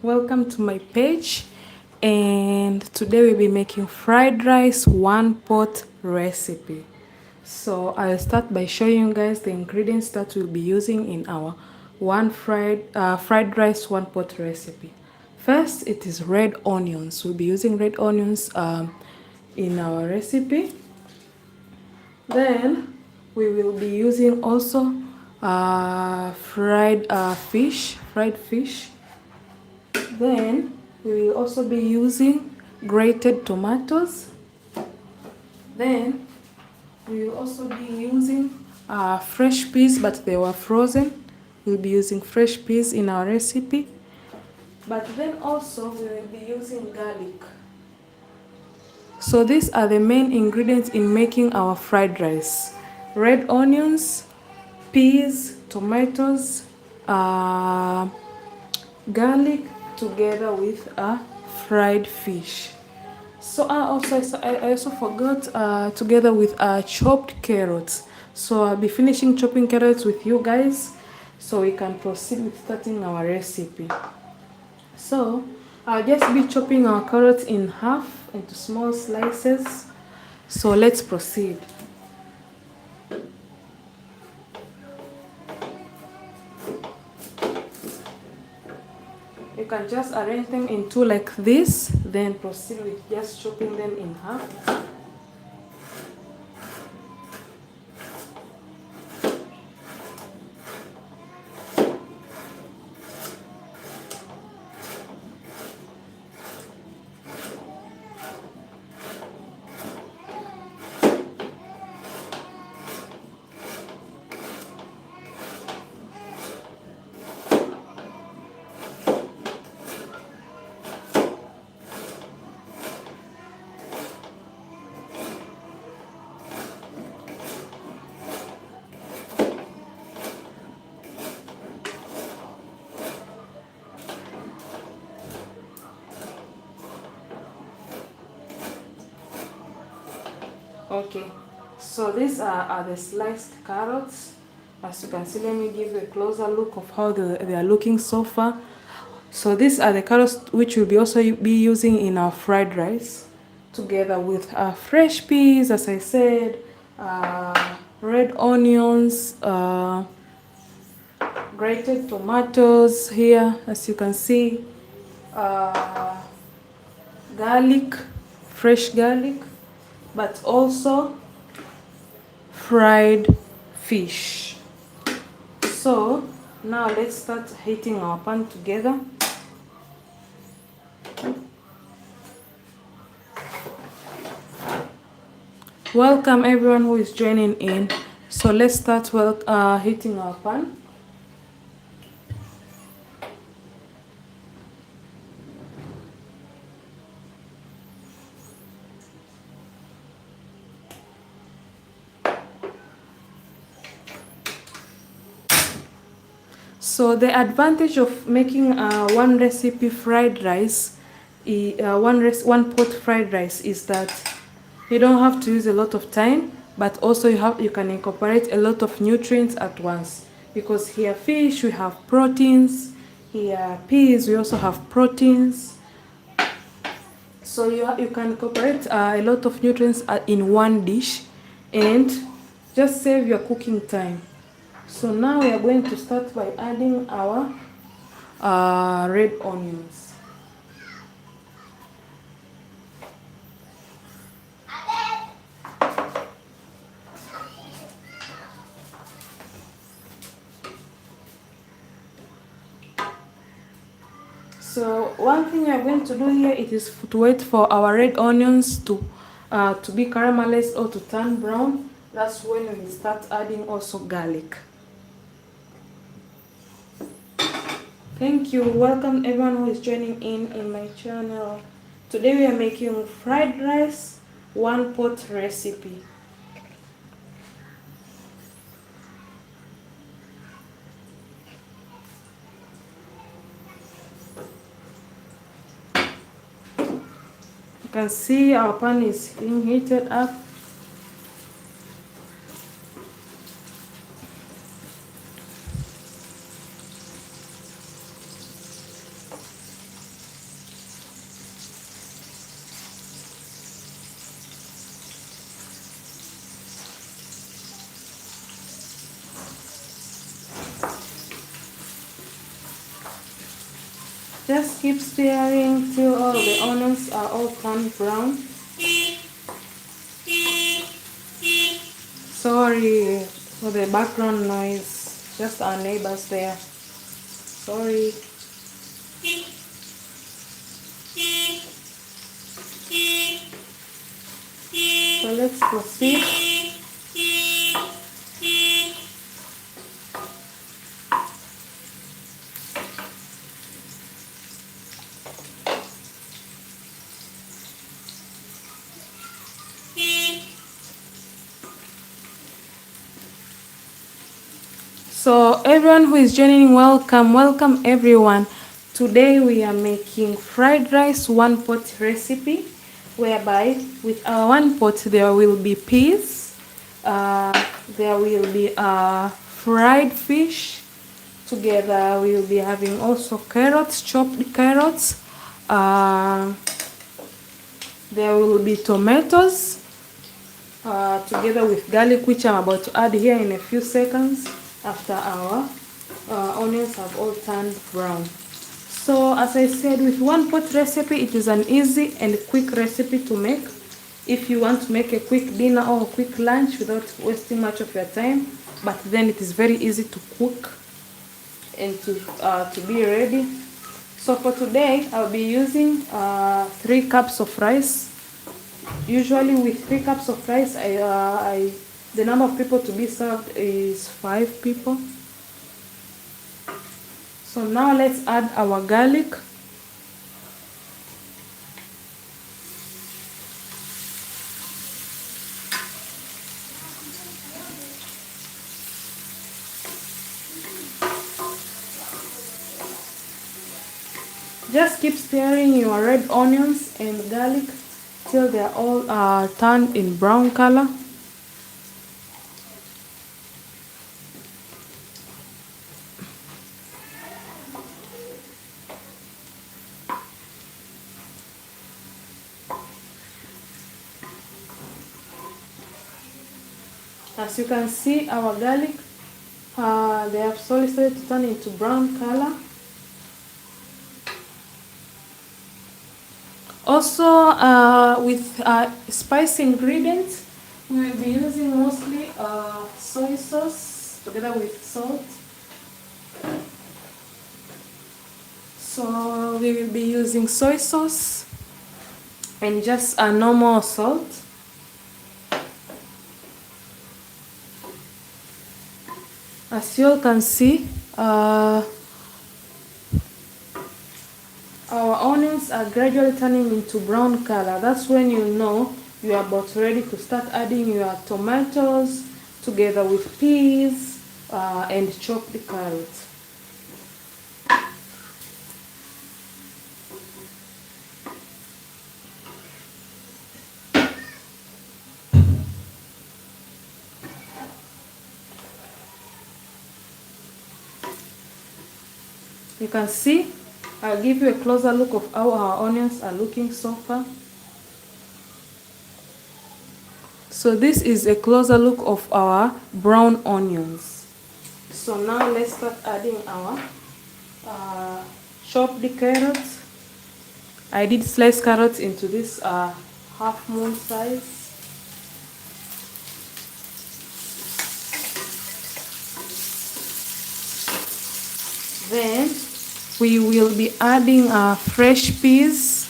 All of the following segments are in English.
Welcome to my page, and today we'll be making fried rice one pot recipe. So I'll start by showing you guys the ingredients that we'll be using in our fried rice one pot recipe. First, it is red onions. We'll be using red onions in our recipe. Then we will be using also fried fish. Then we will also be using grated tomatoes. Then we will also be using fresh peas, but they were frozen. We'll be using fresh peas in our recipe. But then also we will be using garlic. So these are the main ingredients in making our fried rice: red onions, peas, tomatoes, garlic, together with a fried fish. So I also forgot together with chopped carrots. So I'll be finishing chopping carrots with you guys so we can proceed with starting our recipe. So I'll just be chopping our carrots in half into small slices. So let's proceed. You can just arrange them in two like this, then proceed with just chopping them in half. Okay, so these are the sliced carrots. As you can see, let me give you a closer look of how they are looking so far. So these are the carrots which we'll be also be using in our fried rice, together with fresh peas, as I said, red onions, grated tomatoes here, as you can see, garlic, fresh garlic, but also fried fish. So now let's start heating our pan together. Welcome everyone who is joining in. So let's start heating our pan. So the advantage of making one recipe fried rice, one pot fried rice, is that you don't have to use a lot of time, but also you can incorporate a lot of nutrients at once. Because here fish we have proteins, here peas we also have proteins. So you can incorporate a lot of nutrients in one dish and just save your cooking time. So now we are going to start by adding our red onions. So one thing we are going to do here, it is to wait for our red onions to be caramelized or to turn brown. That's when we start adding also garlic. Thank you. Welcome everyone who is joining in my channel. Today we are making fried rice one pot recipe. You can see our pan is being heated up. Just keep stirring till all the onions are all turned brown. Sorry for the background noise, just our neighbors there. Sorry. So let's proceed. So everyone who is joining, welcome everyone. Today we are making fried rice one pot recipe, whereby with our one pot there will be peas, there will be fried fish. Together we will be having also carrots, chopped carrots. There will be tomatoes, together with garlic, which I'm about to add here in a few seconds after our onions have all turned brown. So as I said, with one pot recipe, it is an easy and quick recipe to make if you want to make a quick dinner or a quick lunch without wasting much of your time. But then it is very easy to cook and to be ready. So for today, I'll be using 3 cups of rice. Usually with 3 cups of rice, the number of people to be served is 5 people. So now let's add our garlic. Just keep stirring your red onions and garlic till they are all turned in brown color. As you can see, our garlic, they have slowly started to turn into brown color. Also, with spice ingredients, we will be using mostly soy sauce together with salt. So we will be using soy sauce and just a normal salt. As you all can see, our onions are gradually turning into brown color. That's when you know you are about ready to start adding your tomatoes together with peas and chopped carrots. You can see, I'll give you a closer look of how our onions are looking so far. So this is a closer look of our brown onions. So now let's start adding our chopped carrots. I did slice carrots into this half moon size. Then we will be adding fresh peas.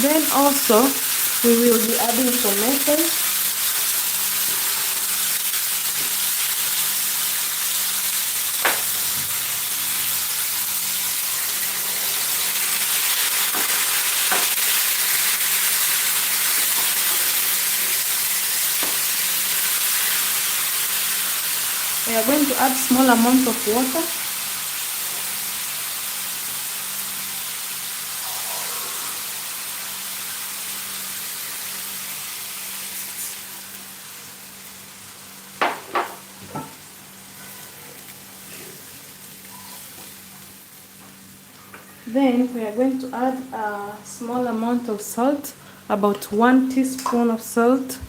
Then also we will be adding tomatoes. We are going to add small amount of water. Then we are going to add a small amount of salt, about 1 teaspoon of salt.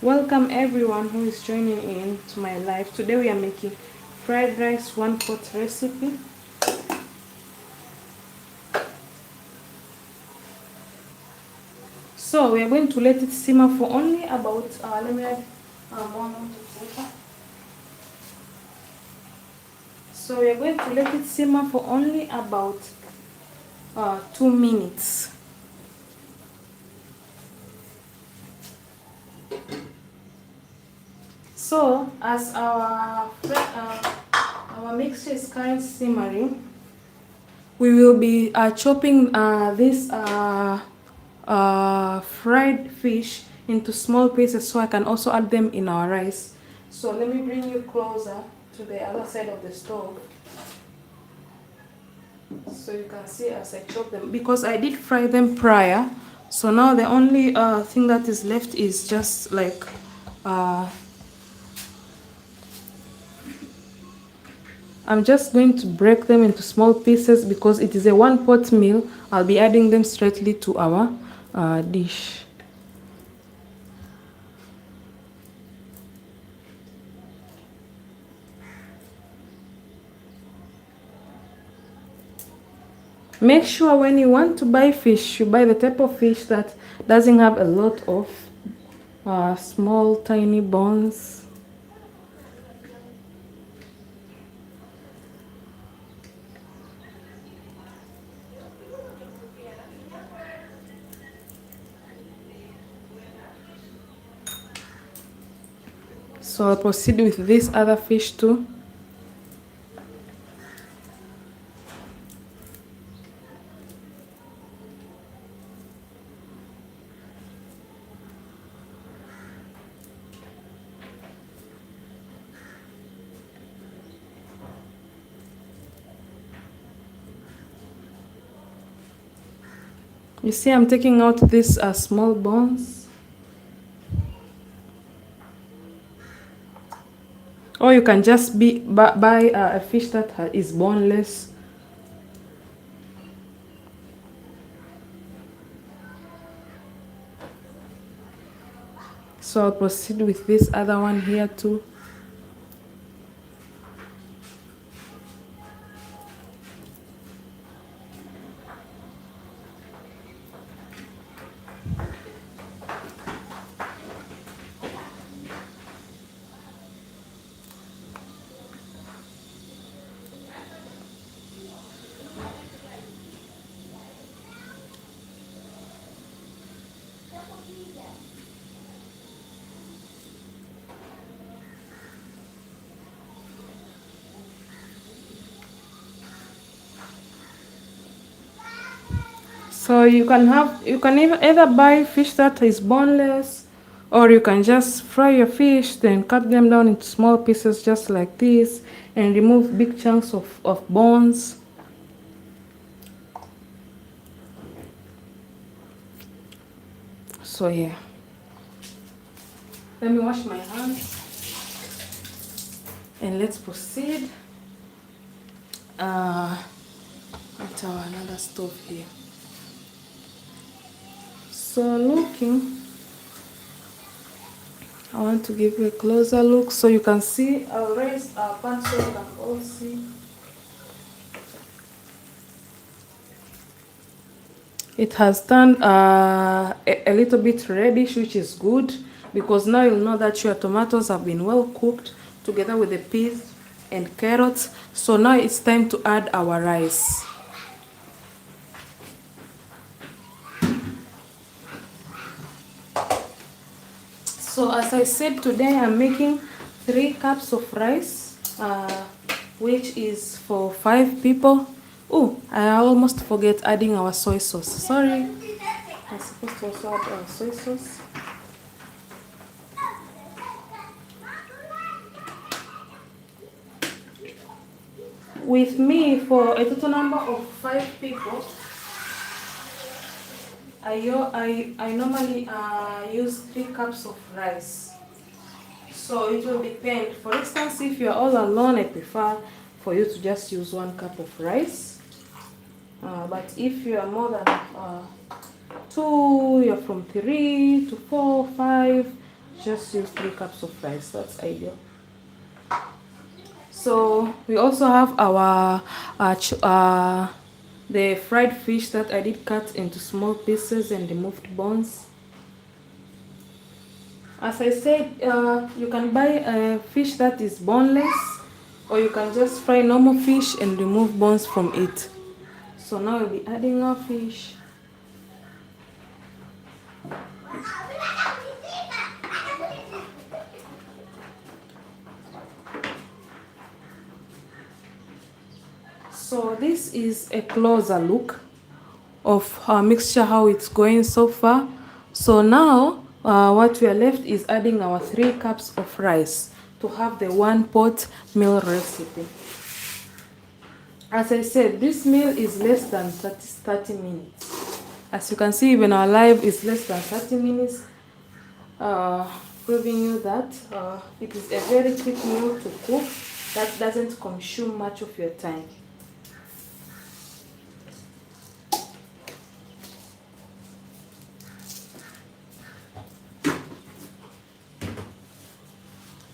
Welcome everyone who is joining in to my live. Today we are making fried rice one pot recipe. So we are going to let it simmer for only about, let me add 1 amount of water. So we are going to let it simmer for only about 2 minutes. So as our mixture is currently simmering, we will be chopping this fried fish into small pieces so I can also add them in our rice. So let me bring you closer to the other side of the stove so you can see as I chop them, because I did fry them prior. So now the only thing that is left is just like I'm just going to break them into small pieces because it is a 1 pot meal. I'll be adding them straightly to our dish. Make sure when you want to buy fish, you buy the type of fish that doesn't have a lot of small tiny bones. So I'll proceed with this other fish too. You see, I'm taking out these small bones. Or you can just buy a fish that is boneless. So I'll proceed with this other one here too. So you can either buy fish that is boneless, or you can just fry your fish, then cut them down into small pieces just like this, and remove big chunks of bones. So yeah, let me wash my hands and let's proceed at our another stove here. So looking, I want to give you a closer look so you can see. I'll raise our pan so you can all see. It has turned a little bit reddish, which is good, because now you'll know that your tomatoes have been well cooked together with the peas and carrots. So now it's time to add our rice. So as I said, today I'm making 3 cups of rice, which is for 5 people. Oh, I almost forget adding our soy sauce. Sorry. I'm supposed to also add our soy sauce. With me, for a total number of 5 people, I normally use 3 cups of rice. So it will depend. For instance, if you're all alone, I prefer for you to just use 1 cup of rice. But if you are more than 2, you're from 3 to 4, 5, just use 3 cups of rice. That's ideal. So we also have our the fried fish that I did cut into small pieces and removed bones. As I said, you can buy a fish that is boneless, or you can just fry normal fish and remove bones from it. So now we'll be adding our fish. So this is a closer look of our mixture, how it's going so far. So now what we are left is adding our 3 cups of rice to have the 1 pot meal recipe. As I said, this meal is less than 30 minutes. As you can see, even our live is less than 30 minutes, proving you that it is a very quick meal to cook that doesn't consume much of your time.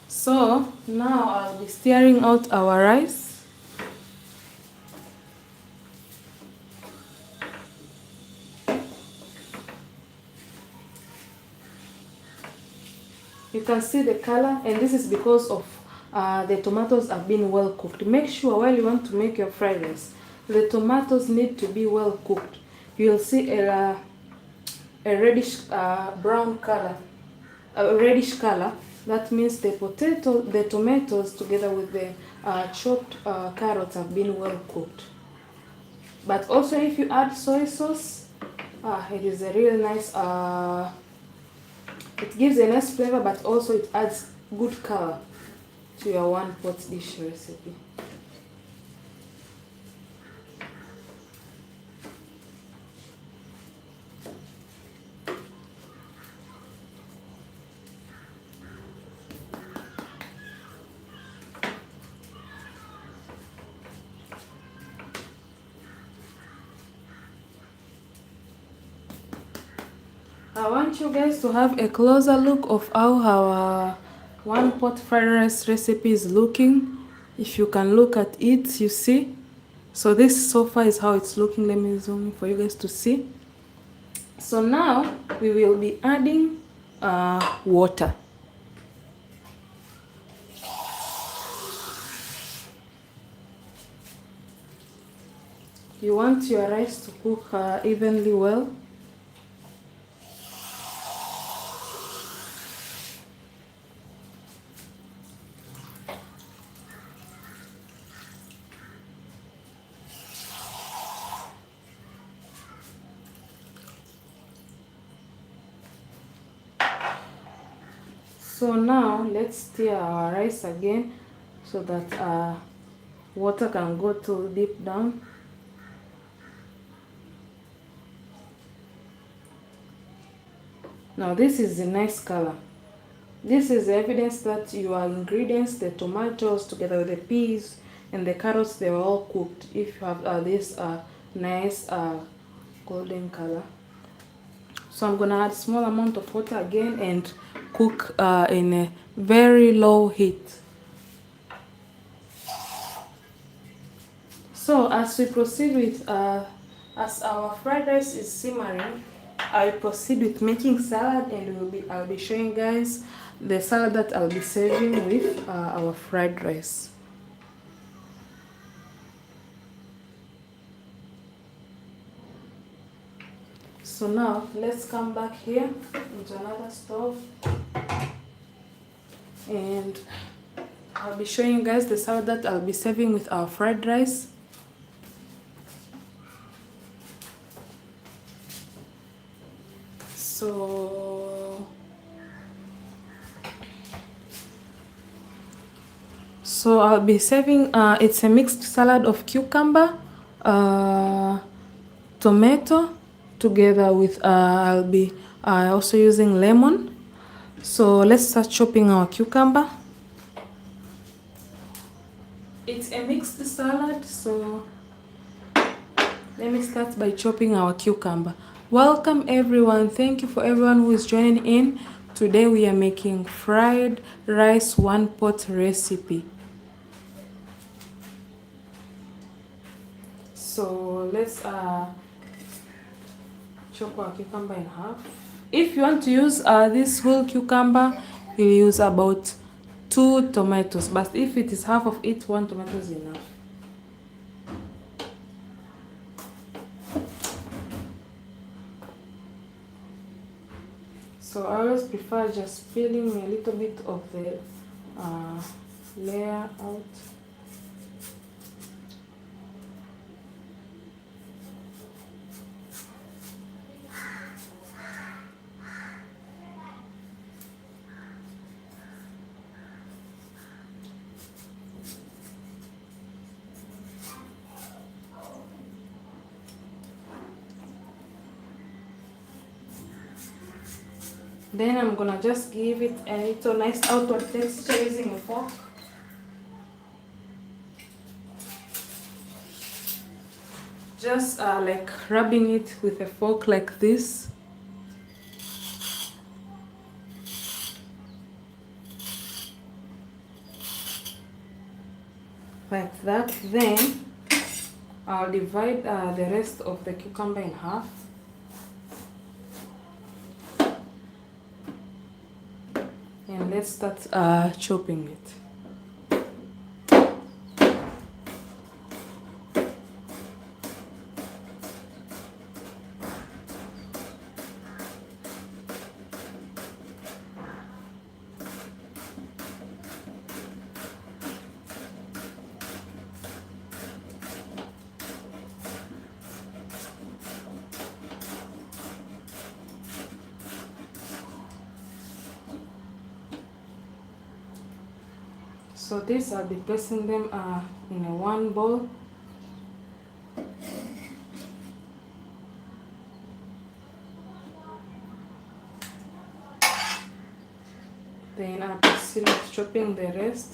So now I'll be stirring out our rice. You can see the color, and this is because of the tomatoes have been well cooked. Make sure while you want to make your fried rice, the tomatoes need to be well cooked. You'll see a reddish brown color, a reddish color. That means the tomatoes together with the chopped carrots have been well cooked. But also if you add soy sauce, it is a real nice, it gives a nice flavor, but also it adds good color to your 1 pot dish recipe. I want you guys to have a closer look of how our 1 pot fried rice recipe is looking. If you can look at it, you see. So this so far is how it's looking. Let me zoom in for you guys to see. So now we will be adding water. You want your rice to cook evenly well. So now let's stir our rice again so that water can go too deep down. Now this is a nice color. This is evidence that your ingredients, the tomatoes together with the peas and the carrots, they were all cooked. If you have this nice golden color. So I'm gonna add small amount of water again and cook in a very low heat. So as we proceed with, as our fried rice is simmering, I'll proceed with making salad, and I'll be showing you guys the salad that I'll be serving with our fried rice. So now let's come back here into another stove, and I'll be showing you guys the salad that I'll be serving with our fried rice. So I'll be serving, it's a mixed salad of cucumber, tomato, together with, I'll be also using lemon. So let's start chopping our cucumber. It's a mixed salad, so Let me start by chopping our cucumber. Welcome everyone. Thank you for everyone who is joining in. Today we are making fried rice one pot recipe. So let's chop our cucumber in half. If you want to use this whole cucumber, you use about 2 tomatoes, but if it is half of it, 1 tomato is enough. So I always prefer just peeling a little bit of the layer out. Then I'm gonna just give it a little nice outward texture using a fork. Just like rubbing it with a fork like this. Like that. Then I'll divide the rest of the cucumber in half. And let's start chopping it. So this I'll be placing them in a one bowl. Then I'll proceed with chopping the rest.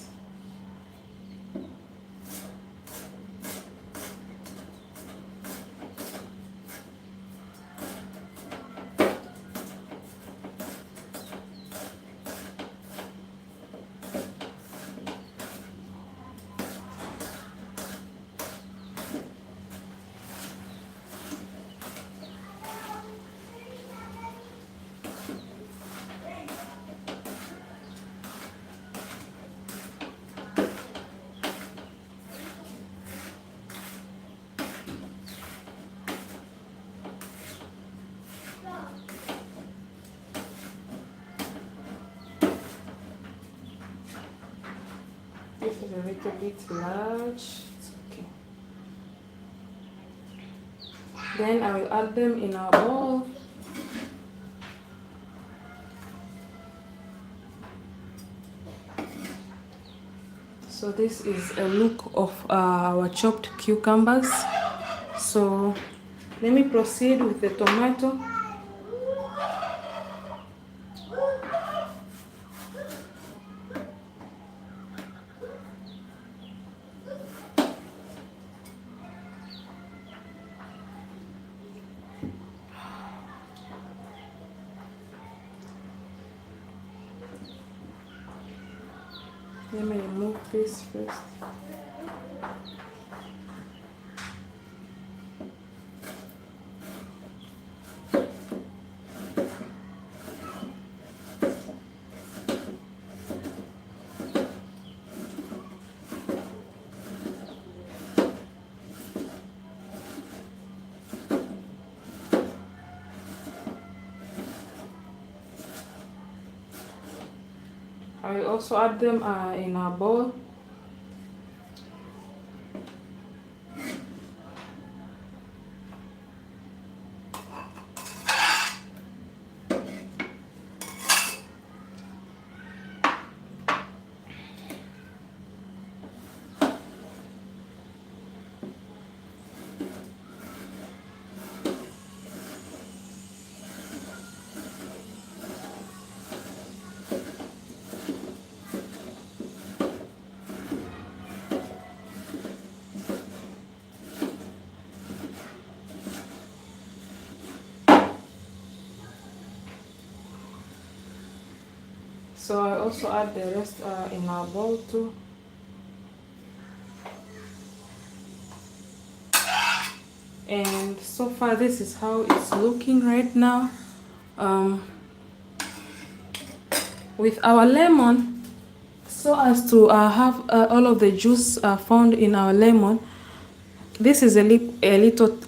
This is a little bit large. It's okay. Then I will add them in our bowl. So this is a look of our chopped cucumbers. So let me proceed with the tomato. Let me remove this first. I will also add them in a bowl. So I also add the rest in our bowl too. And so far this is how it's looking right now. With our lemon, so as to have all of the juice found in our lemon. This is a little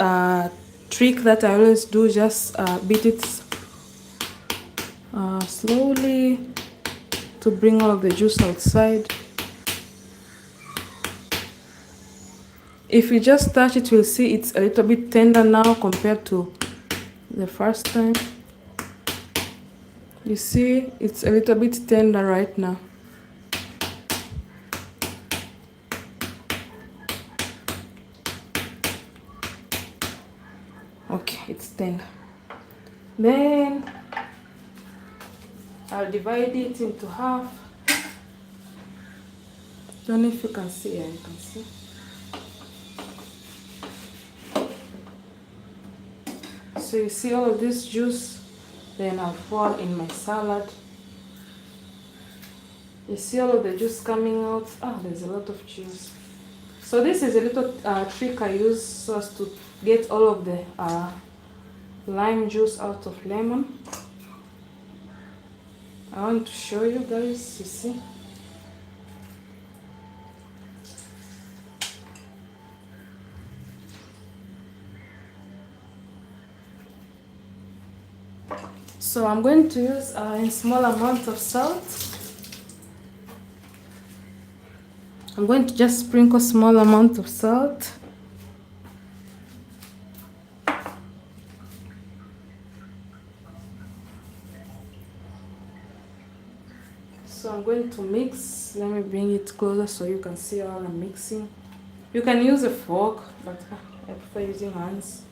trick that I always do. Just beat it slowly to bring all of the juice outside. If you just touch it, you'll see it's a little bit tender now compared to the first time. You see, it's a little bit tender right now. Okay, it's tender. Then I'll divide it into half. Don't know if you can see. Yeah, you can see. So you see all of this juice, then I'll pour in my salad. You see all of the juice coming out. Ah, there's a lot of juice. So this is a little trick I use so as to get all of the lime juice out of lemon. I want to show you guys, you see. So I'm going to use a small amount of salt. I'm going to just sprinkle small amount of salt. So I'm going to mix. Let me bring it closer so you can see how I'm mixing. You can use a fork, but I prefer using hands.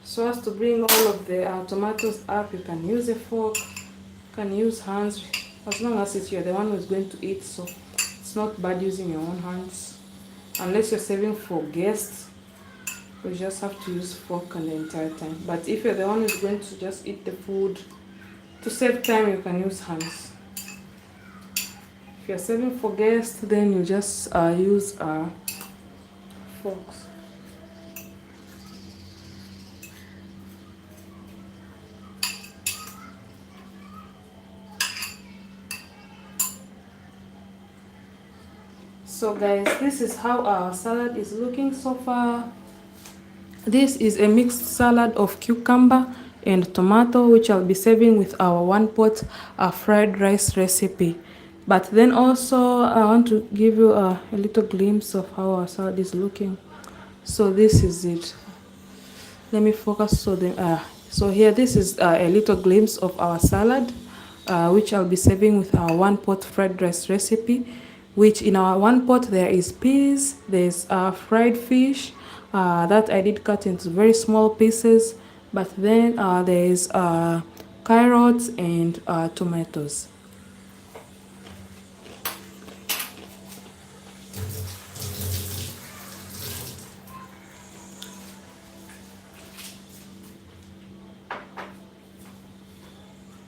So as to bring all of the tomatoes up, you can use a fork, you can use hands, as long as it's you're the one who's going to eat, so it's not bad using your own hands. Unless you're serving for guests, you just have to use fork the entire time. But if you're the one who's going to just eat the food, to save time, you can use hands. If you're serving for guests, then you just use forks. So guys, this is how our salad is looking so far. This is a mixed salad of cucumber and tomato, which I'll be serving with our one pot fried rice recipe. But then also I want to give you a little glimpse of how our salad is looking. So this is it. Let me focus so here this is a little glimpse of our salad, which I'll be serving with our one pot fried rice recipe, which in our one pot there is peas, there's fried fish that I did cut into very small pieces, but then there's carrots and tomatoes.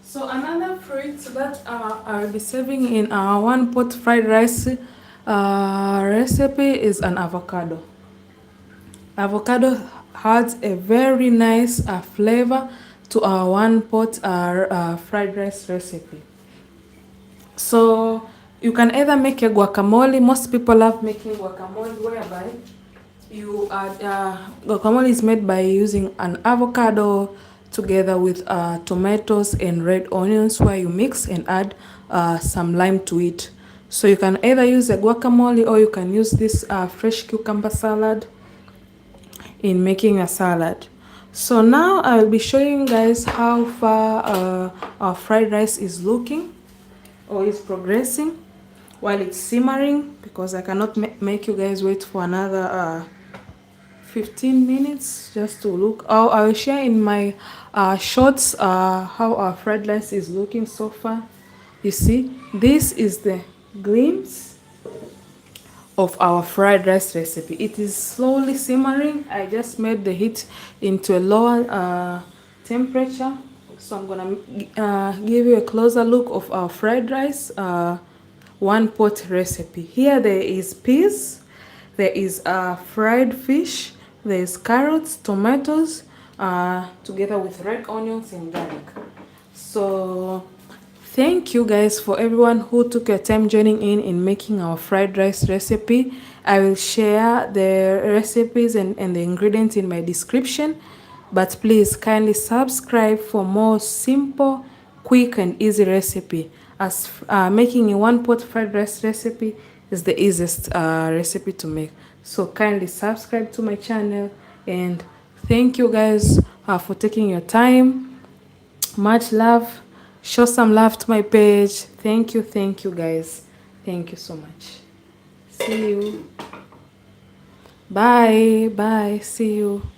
So another fruit that I'll be serving in our one pot fried rice recipe is an avocado. Avocado adds a very nice flavor to our one pot fried rice recipe. So you can either make a guacamole. Most people love making guacamole, whereby you add guacamole is made by using an avocado together with tomatoes and red onions, where you mix and add some lime to it. So you can either use a guacamole or you can use this fresh cucumber salad in making a salad. So now I will be showing you guys how far our fried rice is looking or is progressing while it's simmering, because I cannot make you guys wait for another 15 minutes just to look. I will share in my shorts how our fried rice is looking so far. You see, this is the glimpse of our fried rice recipe. It is slowly simmering. I just made the heat into a lower temperature. So I'm gonna give you a closer look of our fried rice one pot recipe. Here there is peas, there is fried fish, there is carrots, tomatoes, together with red onions and garlic. So thank you guys for everyone who took your time joining in making our fried rice recipe. I will share the recipes and the ingredients in my description, but please kindly subscribe for more simple, quick and easy recipe, as making a one pot fried rice recipe is the easiest recipe to make. So kindly subscribe to my channel, and thank you guys for taking your time. Much love. Show some love to my page. Thank you guys. Thank you so much. See you. Bye. See you.